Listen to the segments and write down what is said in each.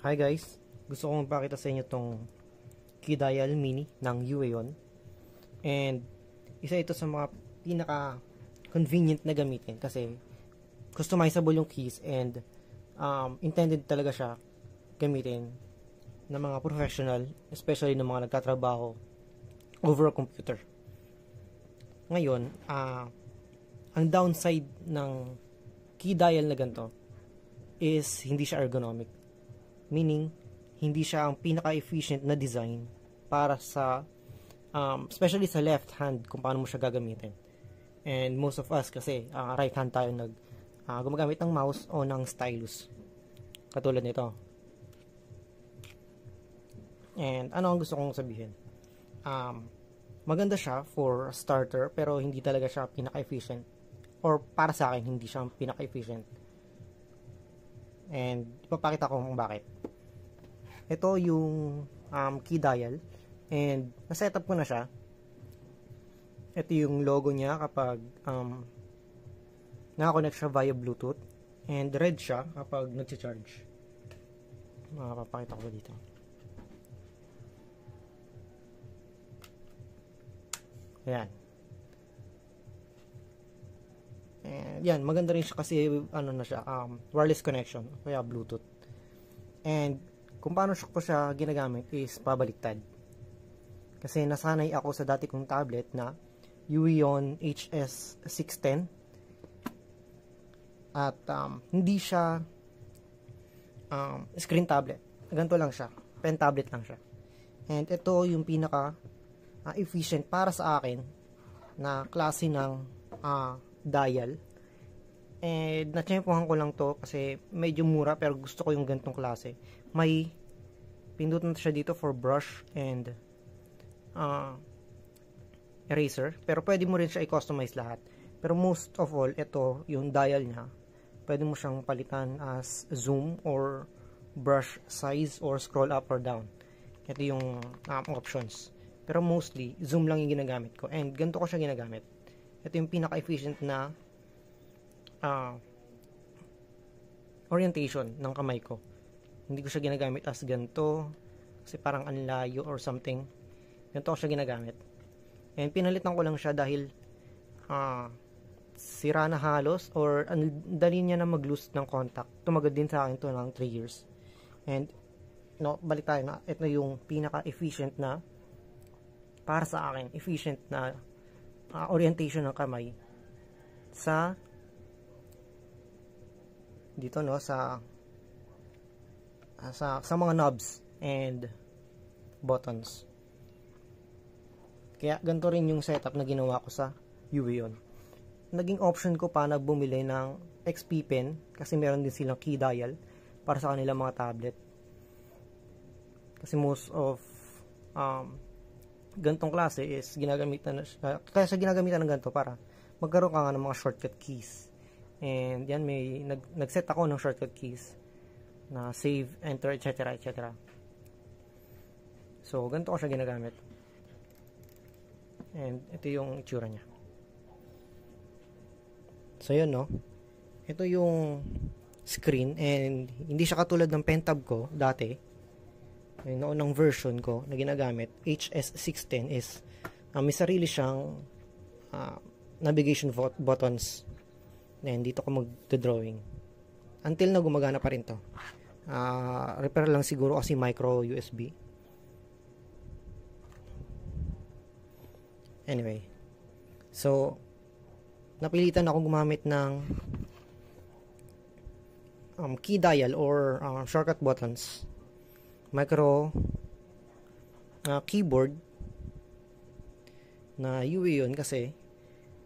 Hi guys, gusto kong ipakita sa inyo tong key dial mini ng Uaeon, and isa ito sa mga pinaka convenient na gamitin kasi customizable yung keys and intended talaga siya gamitin ng mga professional, especially ng mga nagtatrabaho over a computer. Ngayon, ang downside ng key dial na ganito is hindi siya ergonomic. Meaning, hindi siya ang pinaka-efficient na design para sa, especially sa left hand, kung paano mo siya gagamitin. And most of us kasi, right hand tayo gumagamit ng mouse o ng stylus. Katulad nito. And ano ang gusto kong sabihin? Maganda siya for starter, pero hindi talaga siya pinaka-efficient. Or para sa akin, hindi siya pinaka-efficient. And ipapakita ko kung bakit. Ito yung key dial and na-setup ko na siya. Ito yung logo niya kapag nakakonect siya via Bluetooth, and red siya kapag nag-charge. Mapapakita ko ba dito? Ayan. And yan, maganda rin siya kasi ano na siya, wireless connection kaya Bluetooth. And kung paano ko siya ginagamit is pabaliktad. Kasi nasanay ako sa dati kong tablet na Uaeon HS610 at hindi siya screen tablet. Ganito lang siya, pen tablet lang siya. And ito yung pinaka efficient para sa akin na klase ng dial. And natsyempohan ko lang to kasi medyo mura, pero gusto ko yung ganitong klase. May pindutan siya dito for brush and eraser, pero pwede mo rin siya i-customize lahat. Pero most of all, ito yung dial niya, pwede mo siyang palitan as zoom or brush size or scroll up or down. Ito yung options. Pero mostly, zoom lang yung ginagamit ko. And ganito ko siya ginagamit. Ito yung pinaka-efficient na orientation ng kamay ko. Hindi ko siya ginagamit as ganito kasi parang anlayo or something. Ganito ko siya ginagamit. And pinalitan ko lang siya dahil sira na halos or dali niya na mag-lose ng contact. Tumagad din sa akin to ng 3 years. And balik tayo na ito yung pinaka-efficient na para sa akin, efficient na orientation ng kamay sa dito sa mga knobs and buttons. Kaya ganito rin yung setup na ginawa ko sa Uaeon. Naging option ko pa na bumili ng XP Pen kasi meron din silang key dial para sa kanilang mga tablet. Kasi most of gantong klase is ginagamitan na kaya sa ginagamitan ng ganito para magkaroon ka nga ng mga shortcut keys. And yan, may nag-set ako ng shortcut keys na save, enter, etc. etc. So ganito ko siya ginagamit. And ito yung itsura niya. So yun, no? Ito yung screen, and hindi siya katulad ng pen tab ko dati. Yung noong version ko na ginagamit, HS610 is may sarili siyang navigation buttons. And dito ko mag-drawing. Until na gumagana pa rin to. Repair lang siguro kasi micro USB. Anyway. So, napilitan ako gumamit ng key dial or shortcut buttons. Micro keyboard na Uaeon kasi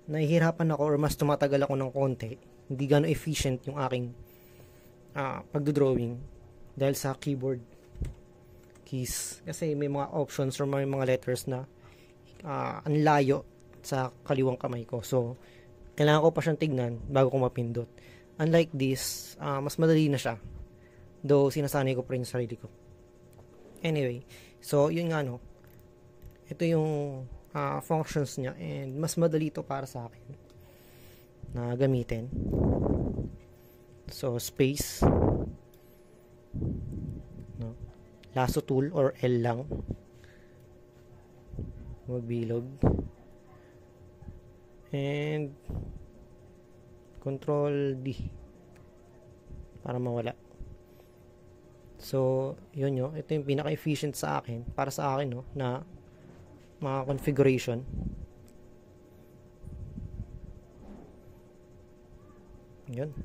nahihirapan ako or mas tumatagal ako ng konti. Hindi gano'ng efficient yung aking pagdodrawing dahil sa keyboard keys. Kasi may mga options or may mga letters na ang layo sa kaliwang kamay ko. So, kailangan ko pa siyang tignan bago ko mapindot. Unlike this, mas madali na siya. Though, sinasanay ko pa rin sa sarili ko. Anyway, so, yun nga, no. Ito yung functions niya, and mas madali ito para sa akin na gamitin. So, space. lasso tool or L lang. Magbilog. And Control D para mawala. So, yun yun. Ito yung pinaka-efficient sa akin, para sa akin, no, na mga configuration. Yun.